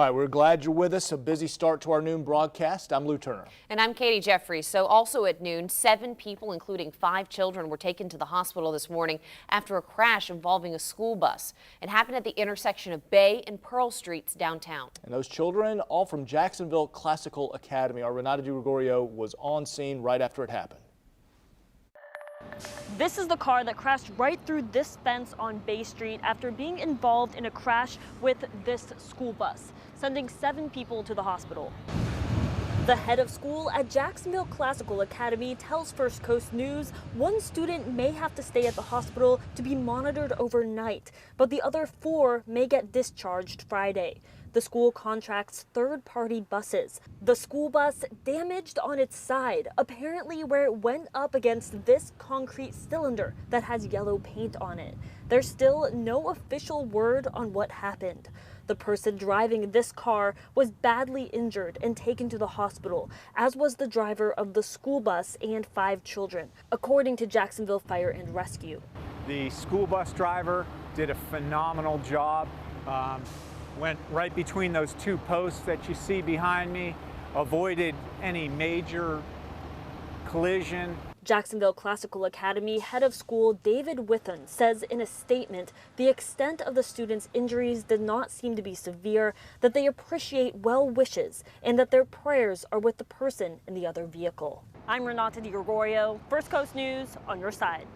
All right, we're glad you're with us. A busy start to our noon broadcast. I'm Lou Turner. And I'm Katie Jeffries. So also at noon, 7 people, including 5 children, were taken to the hospital this morning after a crash involving a school bus. It happened at the intersection of Bay and Pearl Streets downtown. And those children, all from Jacksonville Classical Academy. Our Renata DiGregorio was on scene right after it happened. This is the car that crashed right through this fence on Bay Street after being involved in a crash with this school bus, sending 7 people to the hospital. The head of school at Jacksonville Classical Academy tells First Coast News one student may have to stay at the hospital to be monitored overnight, but the other 4 may get discharged Friday. The school contracts third-party buses. The school bus damaged on its side, apparently where it went up against this concrete cylinder that has yellow paint on it. There's still no official word on what happened. The person driving this car was badly injured and taken to the hospital, as was the driver of the school bus and 5 children, according to Jacksonville Fire and Rescue. The school bus driver did a phenomenal job. Went right between those 2 posts that you see behind me, avoided any major collision. Jacksonville Classical Academy head of school David Withon says in a statement the extent of the students' injuries did not seem to be severe, that they appreciate well wishes, and that their prayers are with the person in the other vehicle. I'm Renata DiGregorio, First Coast News, on your side.